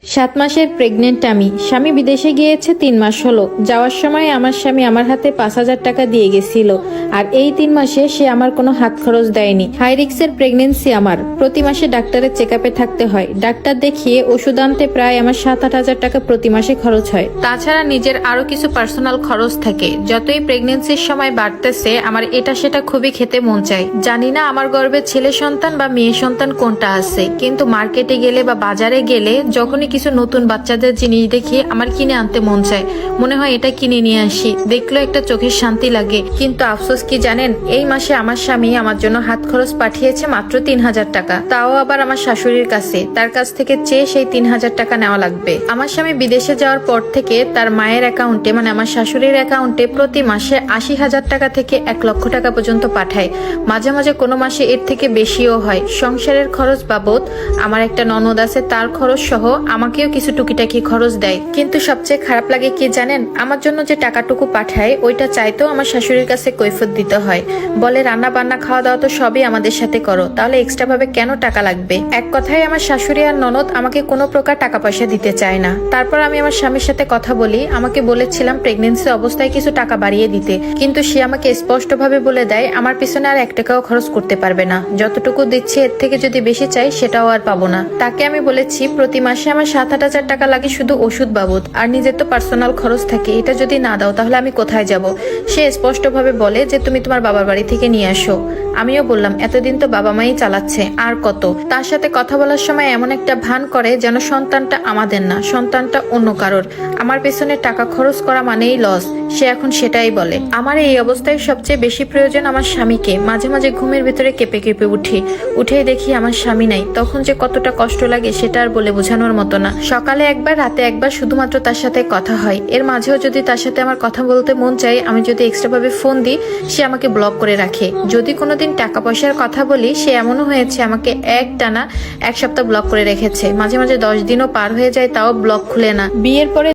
7 মাসের প্রেগনেন্ট আমি। স্বামী বিদেশে গিয়েছে 3 মাস হলো। যাওয়ার সময় আমার স্বামী আমার হাতে 5,000 টাকা দিয়ে গেছিল। আর এই 3 মাসে সে আমার কোনো হাত খরচ দেয়নি। হাই রিক্সের প্রেগনেন্সি আমার। প্রতি মাসে ডাক্তারের চেকআপে থাকতে হয়। ডাক্তার দেখিয়ে ওষুধ আনতে প্রায় আমার 7-8 হাজার টাকা প্রতি মাসে খরচ হয়। তাছাড়া নিজের আরো কিছু পার্সোনাল খরচ থাকে। যতই প্রেগনেন্সির সময় বাড়তেছে আমার এটা সেটা খুবই খেতে মন চায়। জানি না আমার গর্ভে ছেলে সন্তান বা মেয়ে সন্তান কোনটা আছে, কিন্তু মার্কেটে গেলে বা বাজারে গেলে যখনই কিছু নতুন বাচ্চাদের জিনিস দেখি আমার কিনে আনতে মন চায়। মনে হয় এটা কিনে নিয়ে আসি, দেখলেও একটা চোখের শান্তি লাগে। কিন্তু আফসোস কি জানেন, এই মাসে আমার স্বামী আমার জন্য হাত খরচ পাঠিয়েছে মাত্র 3,000 টাকা, তাও আবার আমার শাশুড়ির কাছে। তার কাছ থেকে চেয়ে সেই 3,000 টাকা নেওয়া লাগবে। আমার স্বামী বিদেশে যাওয়ার পর থেকে তার মায়ের অ্যাকাউন্টে, মানে আমার শাশুড়ির অ্যাকাউন্টে প্রতি মাসে 80,000 টাকা থেকে 1 লক্ষ টাকা পর্যন্ত পাঠায়। মাঝে মাঝে কোনো মাসে এর থেকে বেশিও হয়। সংসারের খরচ বাবদ আমার একটা ননদ আছে, তার খরচ সহ আমাকেও কিছু টুকিটাকি খরচ দেয়। কিন্তু সবচেয়ে খারাপ লাগে কি জানেন, আমার জন্য যে টাকাটুকু পাঠায় ওইটা চাইতেও আমার শাশুড়ির কাছে কৈফিয়ত দিতে হয়। বলে রান্না বান্না খাওয়া দাওয়া তো সবই আমাদের সাথে করো, তাহলে এক্সট্রা ভাবে কেন টাকা লাগবে। এক কথায় আমার শাশুড়ি আর ননদ আমাকে কোনো প্রকার টাকা পয়সা দিতে চায় না। তারপর আমি আমার স্বামীর সাথে কথা বলি, আমাকে বলেছিলাম প্রেগনেন্সি অবস্থায় কিছু টাকা বাড়িয়ে দিতে, কিন্তু সে আমাকে স্পষ্ট ভাবে বলে দেয় আমার পিছনে আর 1 টাকাও খরচ করতে পারবে না। যতটুকু দিচ্ছে এর থেকে যদি বেশি চাই সেটাও আর পাবো না। তাকে আমি বলেছি প্রতি মাসে আমার 7-8 হাজার টাকা লাগে শুধু ওষুধ বাবদ, আর নিজের তো পার্সোনাল খরচ থাকে, এটা যদি না দাও তাহলে আমি কোথায় যাব। সে স্পষ্ট ভাবে বলে যে তুমি তোমার বাবার বাড়ি থেকে নিয়ে আসো। আমিও বললাম এতদিন তো বাবা মাই চালাচ্ছে, আর কত। তার সাথে কথা বলার সময় এমন একটা ভান করে যেন সন্তানটা আমাদের না, সন্তানটা অন্য কারোর। আমার পেছনে টাকা খরচ করা মানেই লস, সে এখন সেটাই বলে। আমার এই অবস্থায় সবচেয়ে বেশি প্রয়োজন আমার স্বামীকে। মাঝে মাঝে ঘুমের ভিতরে কেঁপে কেঁপে উঠেই দেখি আমার স্বামী নাই। তখন যে কতটা কষ্ট লাগে সেটা আর বলে বোঝানোর মতো না। সকালে একবার, রাতে একবার শুধুমাত্র তার সাথে কথা হয়। এর মাঝেও যদি তার সাথে আমার কথা বলতে মন চাই, আমি যদি এক্সট্রা ভাবে ফোন দিই সে আমাকে ব্লক করে রাখে। যদি কোনোদিন টাকা পয়সার কথা বলি, সে এমনও হয়েছে আমাকে একটানা 1 সপ্তাহ ব্লক করে রেখেছে। মাঝে মাঝে 10 দিনও পার হয়ে যায়, তাও ব্লক খুলে না। বিয়ের পরে